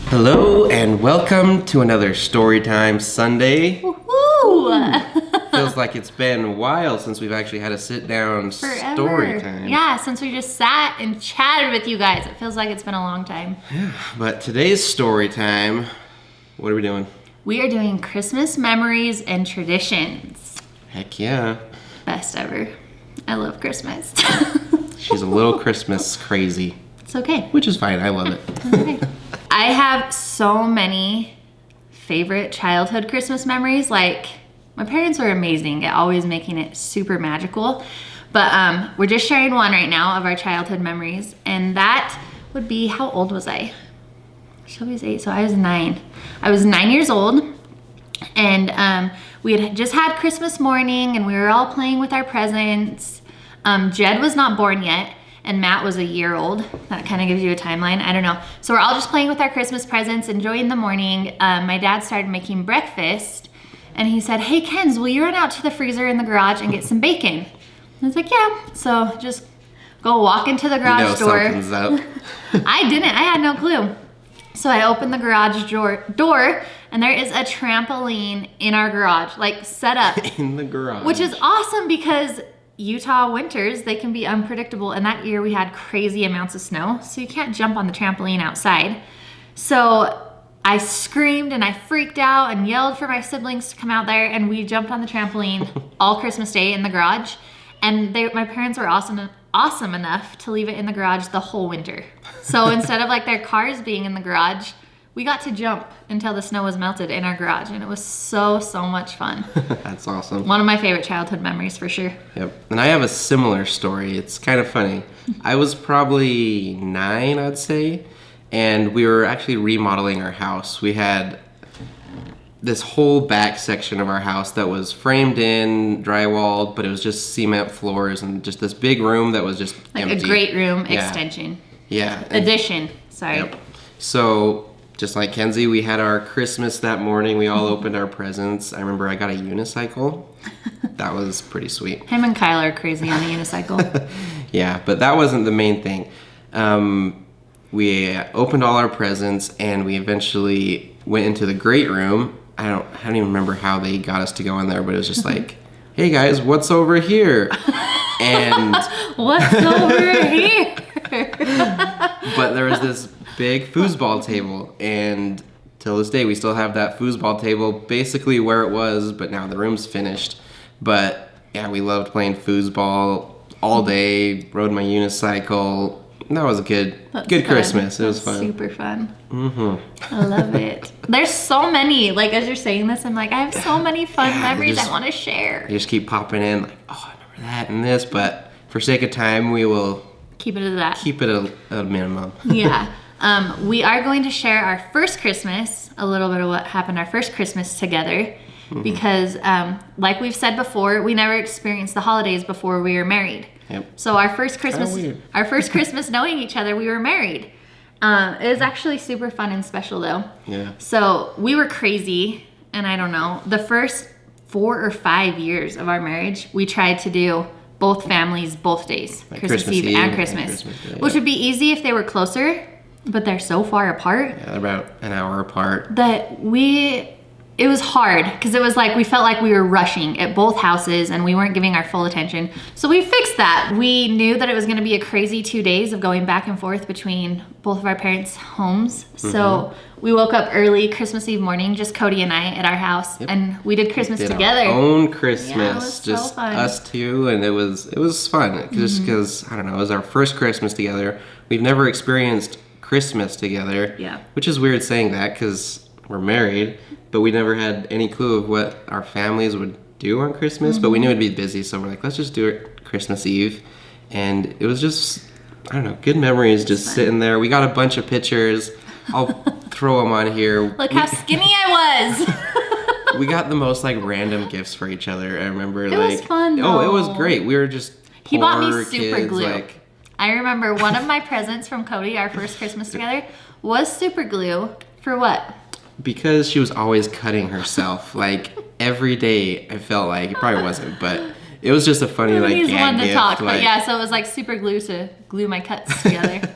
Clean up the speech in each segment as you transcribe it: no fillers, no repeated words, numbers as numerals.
Hello and welcome to another Storytime Sunday. Woohoo! Feels like it's been a while since we've actually had a sit-down story time. Yeah, since we just sat and chatted with you guys. It feels like it's been a long time. Yeah, but today's story time, what are we doing? We are doing Christmas memories and traditions. Heck yeah. Best ever. I love Christmas. She's a little Christmas crazy. It's okay. Which is fine, I love it. Okay. I have so many favorite childhood Christmas memories. Like, my parents were amazing at always making it super magical. But we're just sharing one right now of our childhood memories. And that would be, how old was I? Shelby was 8, so I was 9. I was 9 years old. And we had just had Christmas morning and we were all playing with our presents. Jed was not born yet. And Matt was a year old. That kind of gives you a timeline. I don't know. So we're all just playing with our Christmas presents, enjoying the morning. My dad started making breakfast and he said, "Hey, Kenz, will you run out to the freezer in the garage and get some bacon?" I was like, "Yeah." So just go walk into the garage door. Something's up. I didn't. I had no clue. So I opened the garage door and there is a trampoline in our garage, like set up. In the garage. Which is awesome because Utah winters, they can be unpredictable, and that year we had crazy amounts of snow, so you can't jump on the trampoline outside. So I screamed and I freaked out and yelled for my siblings to come out there, and we jumped on the trampoline all Christmas Day in the garage. And my parents were awesome enough to leave it in the garage the whole winter. So instead of like their cars being in the garage, we got to jump until the snow was melted in our garage, and it was so much fun. That's awesome. One of my favorite childhood memories for sure. Yep. And I have a similar story. It's kind of funny. I was probably 9, I'd say, and we were actually remodeling our house. We had this whole back section of our house that was framed in, drywalled, but it was just cement floors and just this big room that was just like empty. A great room extension. Yeah. Addition. Sorry. Yep. So, just like Kenzie, we had our Christmas that morning. We all opened our presents. I remember I got a unicycle. That was pretty sweet. Him and Kyle are crazy on the unicycle. Yeah, but that wasn't the main thing. We opened all our presents and we eventually went into the great room. I don't even remember how they got us to go in there, but it was just like, "Hey guys, what's over here?" And what's over here? But there was this big foosball table, and till this day we still have that foosball table basically where it was, but now the room's finished. But yeah, we loved playing foosball all day, rode my unicycle. That was a good Christmas. It was fun. Super fun. Mm-hmm. I love it. There's so many, like as you're saying this, I'm like, I have so many fun memories I want to share. They just keep popping in, like, "Oh, I remember that and this," but for sake of time, we will keep it at that. Keep it at a minimum. Yeah. We are going to share our first Christmas, a little bit of what happened our first Christmas together, because like we've said before, we never experienced the holidays before we were married. Yep. So our first Christmas knowing each other, we were married. It was actually super fun and special though. Yeah. So we were crazy, and I don't know, the first 4 or 5 years of our marriage, we tried to do both families, both days, like Christmas Eve and Christmas Day, which would be easy if they were closer, but they're so far apart. Yeah, they're about an hour apart. That it was hard because it was like we felt like we were rushing at both houses and we weren't giving our full attention. So we fixed that. We knew that it was going to be a crazy 2 days of going back and forth between both of our parents' homes. So we woke up early Christmas Eve morning, just Cody and I at our house, and we did Christmas together. Our own Christmas, yeah, it was just so fun. Us two, and it was fun just because I don't know, it was our first Christmas together. We've never experienced Christmas together, which is weird saying that because we're married, but we never had any clue of what our families would do on Christmas. But we knew it'd be busy, so we're like, let's just do it Christmas Eve, and it was just, I don't know, good memories just sitting there. We got a bunch of pictures. I'll throw them on here. Look how skinny I was. We got the most like random gifts for each other. I remember it was fun though. Oh, it was great. We were just He bought me super kids, glue. I remember one of my presents from Cody, our first Christmas together, was super glue. For what? Because she was always cutting herself. Like every day, I felt like, it probably wasn't, but it was just a funny like He's gag one to gift. talk, like, but yeah, so it was like super glue to glue my cuts together.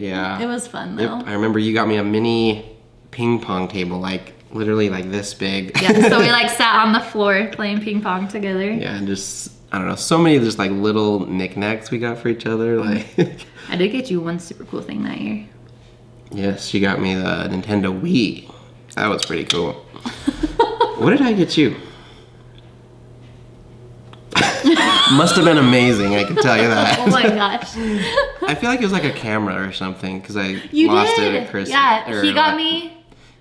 Yeah. It was fun though. Yep. I remember you got me a mini ping pong table, like literally like this big. Yeah, so we like sat on the floor playing ping pong together. Yeah, and just, I don't know, so many just like little knickknacks we got for each other. Like, I did get you one super cool thing that year. yes, she got me the Nintendo Wii. That was pretty cool. What did I get you? Must have been amazing, I can tell you that. Oh my gosh. I feel like it was like a camera or something because I You lost did. it at Christmas. Yeah, he got me.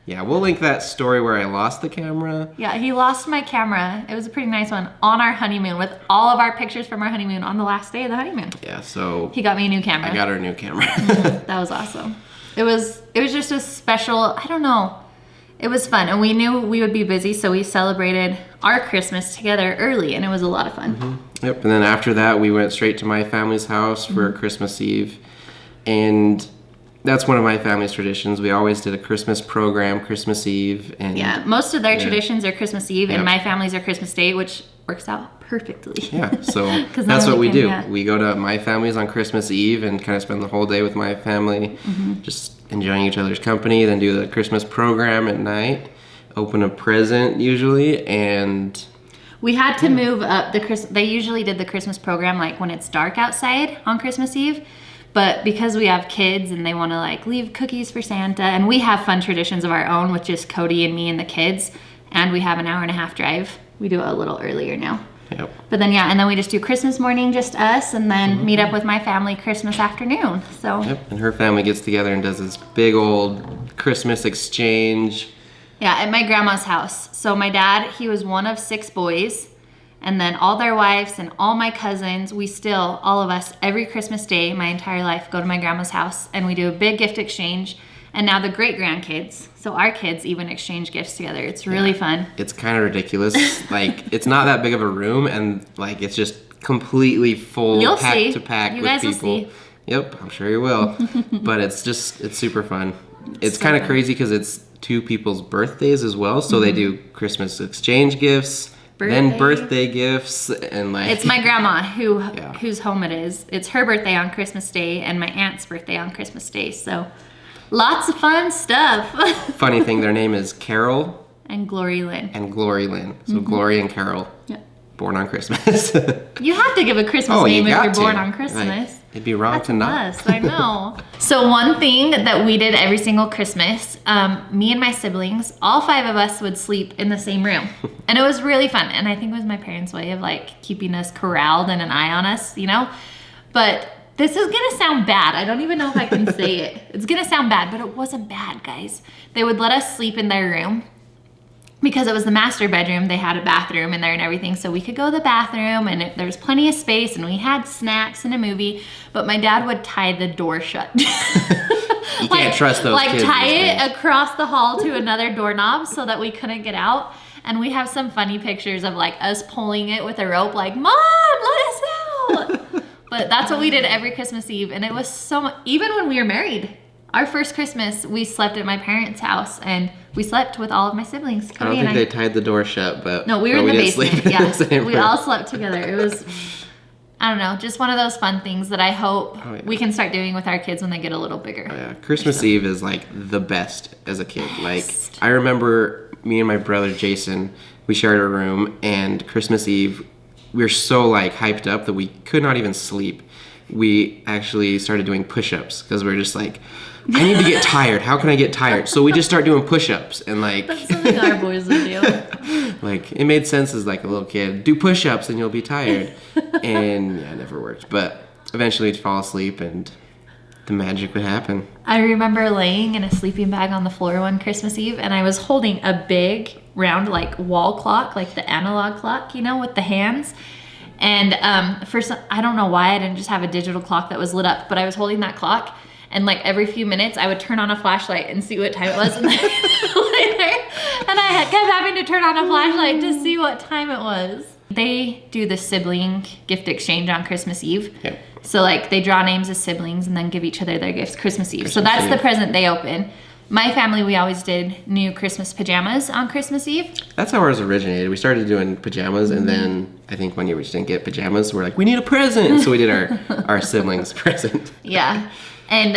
Yeah, we'll link that story where I lost the camera. Yeah, he lost my camera. It was a pretty nice one on our honeymoon with all of our pictures from our honeymoon on the last day of the honeymoon. Yeah, so He got me a new camera. I got her a new camera. That was awesome. It was just a special, I don't know. It was fun, and we knew we would be busy, so we celebrated our Christmas together early, and it was a lot of fun. Mm-hmm. Yep, and then after that, we went straight to my family's house for Christmas Eve, and that's one of my family's traditions. We always did a Christmas program, Christmas Eve, and Yeah, most of their traditions are Christmas Eve, and my family's are Christmas Day, which works out perfectly. Yeah, so 'Cause that's then what we do. yeah. We go to my family's on Christmas Eve and kind of spend the whole day with my family, just enjoying each other's company, then do the Christmas program at night, open a present usually, and We had to move up they usually did the Christmas program like when it's dark outside on Christmas Eve. But because we have kids and they want to like leave cookies for Santa, and we have fun traditions of our own with just Cody and me and the kids, and we have an 1.5-hour drive, we do it a little earlier now. yep. But then and then we just do Christmas morning, just us, and then meet up with my family Christmas afternoon. So Yep, and her family gets together and does this big old Christmas exchange. yeah, at my grandma's house. So my dad, he was one of 6 boys. And then all their wives and all my cousins, we still, all of us, every Christmas day, my entire life, go to my grandma's house and we do a big gift exchange. And now the great-grandkids, so our kids even exchange gifts together. It's really fun. It's kind of ridiculous. Like, it's not that big of a room, and like it's just completely full, You'll pack see. to pack You with guys will people. see. Yep, I'm sure you will. But it's super fun. It's so kind of fun. crazy because it's 2 people's birthdays as well. So they do Christmas exchange gifts, then birthday gifts, and like It's my grandma whose home it is. It's her birthday on Christmas Day and my aunt's birthday on Christmas Day. So lots of fun stuff. Funny thing, their name is Carol And Glory Lynn. and Glory Lynn. So Glory and Carol, Yep. born on Christmas. You have to give a Christmas name if you're born on Christmas. Like, it'd be wrong to not. Yes, I know. So one thing that we did every single Christmas, me and my siblings, all 5 of us would sleep in the same room. And it was really fun. And I think it was my parents' way of like keeping us corralled and an eye on us, you know? But this is gonna sound bad. I don't even know if I can say it. It's gonna sound bad, but it wasn't bad, guys. They would let us sleep in their room. Because it was the master bedroom, they had a bathroom in there and everything, so we could go to the bathroom and there was plenty of space and we had snacks and a movie, but my dad would tie the door shut. You can't trust those kids. Like tie these it days. across the hall to another doorknob so that we couldn't get out. And we have some funny pictures of like us pulling it with a rope like, Mom, let us out! But that's what we did every Christmas Eve, and it was even when we were married. Our first Christmas, we slept at my parents' house, and we slept with all of my siblings. I Cody don't and think they tied the door shut, but No, we were in the didn't basement. sleep in Yeah, the same we room. all slept together. It was, I don't know, just one of those fun things that I hope we can start doing with our kids when they get a little bigger. Oh, yeah, Christmas Eve is like the best as a kid. Like, I remember me and my brother Jason, we shared a room, and Christmas Eve, we were so like hyped up that we could not even sleep. We actually started doing push-ups because we were just like, I need to get tired. How can I get tired? So we just start doing push-ups, and like That's something our boys would do. like it made sense as like a little kid. Do push-ups and you'll be tired. And yeah, it never worked. But eventually we'd fall asleep and the magic would happen. I remember laying in a sleeping bag on the floor one Christmas Eve, and I was holding a big round like wall clock, like the analog clock, you know, with the hands. And I don't know why I didn't just have a digital clock that was lit up, but I was holding that clock, and like every few minutes I would turn on a flashlight and see what time it was, and I kept having to turn on a flashlight to see what time it was. They do the sibling gift exchange on Christmas Eve. Yep. So like they draw names as siblings and then give each other their gifts Christmas Eve. So that's Eve. the present they open. My family, we always did new Christmas pajamas on Christmas Eve. That's how ours originated. We started doing pajamas, and then I think one year we just didn't get pajamas. So we're like, we need a present. So we did our siblings' present. Yeah. And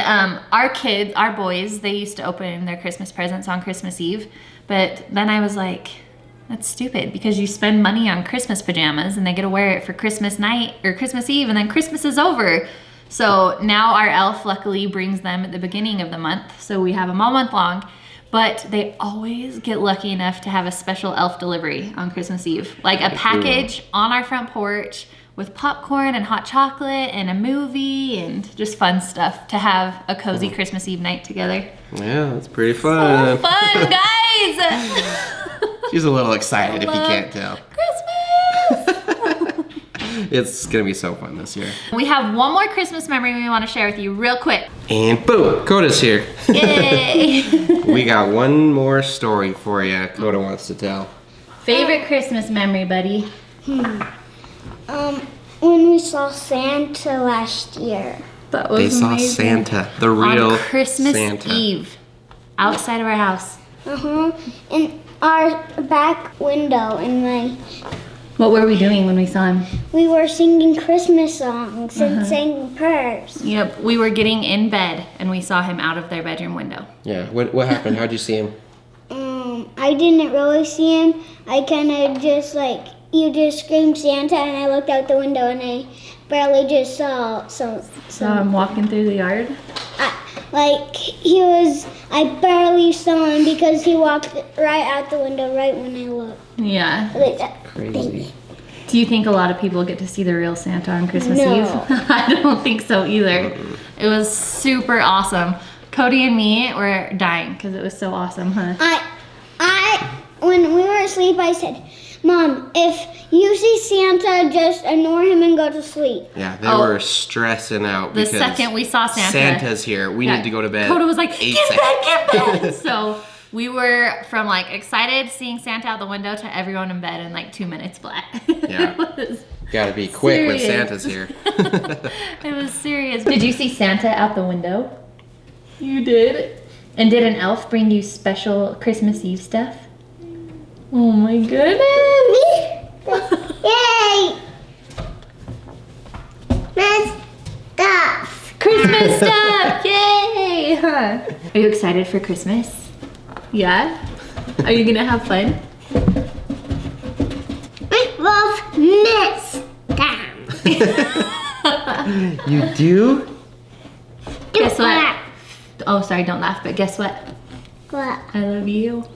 our kids, our boys, they used to open their Christmas presents on Christmas Eve. But then I was like, that's stupid because you spend money on Christmas pajamas and they get to wear it for Christmas night or Christmas Eve and then Christmas is over. So now our elf luckily brings them at the beginning of the month. So we have them all month long. But they always get lucky enough to have a special elf delivery on Christmas Eve. Like a package on our front porch with popcorn and hot chocolate and a movie and just fun stuff to have a cozy Christmas Eve night together. Yeah, that's pretty fun. So fun, guys! She's a little excited if you can't tell. Christmas! It's gonna be so fun this year. We have one more Christmas memory we want to share with you real quick. And boom, Coda's here. Yay! We got one more story for you Coda wants to tell. Favorite Christmas memory, buddy? When we saw Santa last year. That was They saw amazing. Santa, the real on Christmas Santa. Eve, outside of our house. In our back window, and What were we doing when we saw him? we were singing Christmas songs and saying prayers. Yep, we were getting in bed and we saw him out of their bedroom window. Yeah, what happened? How'd you see him? I didn't really see him. I kind of just you just screamed Santa, and I looked out the window, and I barely just saw Saw him walking through the yard. I barely saw him because he walked right out the window right when I looked. Yeah. Like that. Crazy. Do you think a lot of people get to see the real Santa on Christmas No. Eve? I don't think so either. It was super awesome. Cody and me were dying because it was so awesome, huh? When we were asleep, I said, Mom, if you see Santa, just ignore him and go to sleep. Yeah, they were stressing out The because second we saw Santa. Santa's here. We need to go to bed. Coda was like, ASAP. get bed. So we were from excited seeing Santa out the window to everyone in bed in 2 minutes flat. Yeah. It was Gotta be quick when serious. Santa's here. It was serious. Did you see Santa out the window? You did? And did an elf bring you special Christmas Eve stuff? Oh my goodness! Yay! Stuff. Christmas stuff! Yay! Huh? Are you excited for Christmas? Yeah? Are you gonna have fun? We love Miss Down. You do? Guess what? Oh, sorry, don't laugh, but guess what? What? I love you.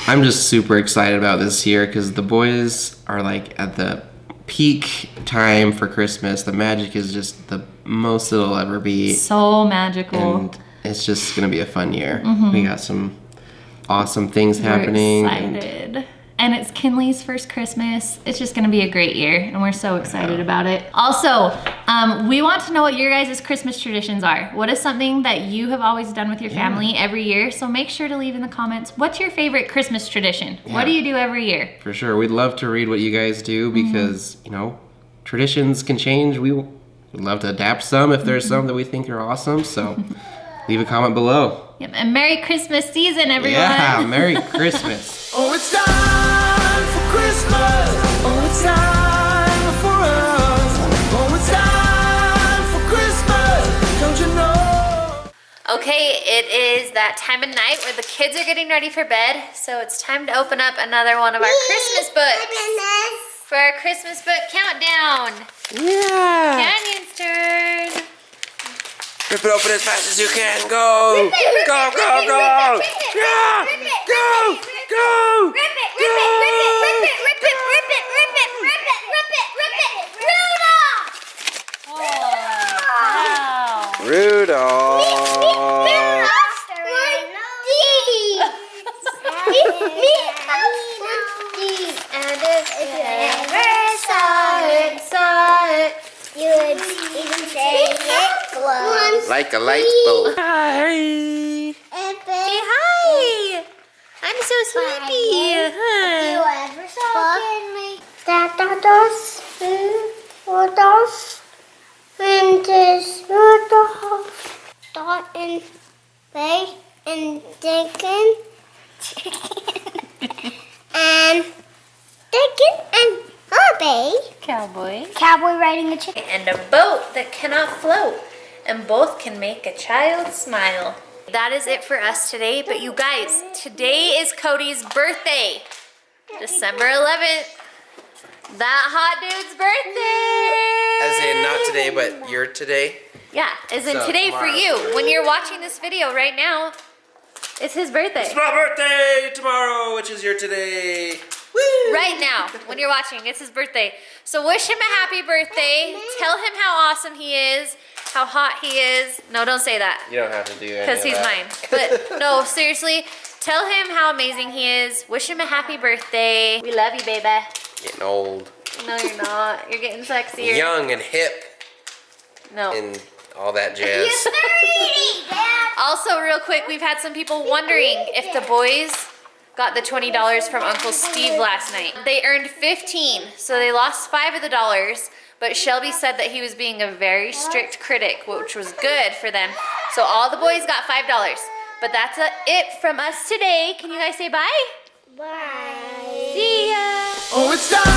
I'm just super excited about this year because the boys are at the peak time for Christmas. The magic is just the most it'll ever be. So magical. And it's just gonna be a fun year. We got some awesome things happening. We're excited. And it's Kinley's first Christmas. It's just gonna be a great year, and we're so excited about it. Also, we want to know what your guys' Christmas traditions are. What is something that you have always done with your family every year? So make sure to leave in the comments, what's your favorite Christmas tradition? What do you do every year? For sure. We'd love to read what you guys do because, traditions can change. We would love to adapt some if there's some that we think are awesome. So leave a comment below. Yep, and Merry Christmas season, everyone. Yeah, Merry Christmas. Oh, it's time for Christmas. Oh, it's time for us. Oh, it's time for Christmas. Don't you know? Okay, it is that time of night where the kids are getting ready for bed. So it's time to open up another one of our Christmas books. For our Christmas book countdown. Yeah. Canyon's turn. Rip it open as fast as you can. Go. Go, go, go. Yeah. Go. Go. Rudolph. And if you ever saw it, you would even say it glows. Like a light bulb. Hi. Say hi. I'm so sleepy. You ever saw me? Rudolph, and this Rudolph, Dot and Bay and Dickon, and Dickon and Bobby. Cowboy. Cowboy riding a chicken. And a boat that cannot float. and both can make a child smile. That is it for us today, but you guys, today is Cody's birthday. December 11th. That hot dude's birthday! As in, not today, but your today? Yeah, as in So today for you. When you're watching this video right now, it's his birthday. It's my birthday tomorrow, which is your today. Woo! Right now, when you're watching, it's his birthday. So wish him a happy birthday. Tell him how awesome he is, how hot he is. No, don't say that. You don't have to do any Because of he's that. mine. But no, seriously, tell him how amazing he is. Wish him a happy birthday. We love you, baby. Getting old. No, you're not. You're getting sexier. Young and hip No. and all that jazz. Also, real quick, we've had some people wondering if the boys got the $20 from Uncle Steve last night. They earned 15, so they lost 5 of the dollars, but Shelby said that he was being a very strict critic, which was good for them. So all the boys got $5. But that's it from us today. Can you guys say bye? Bye. See ya! Oh, it's time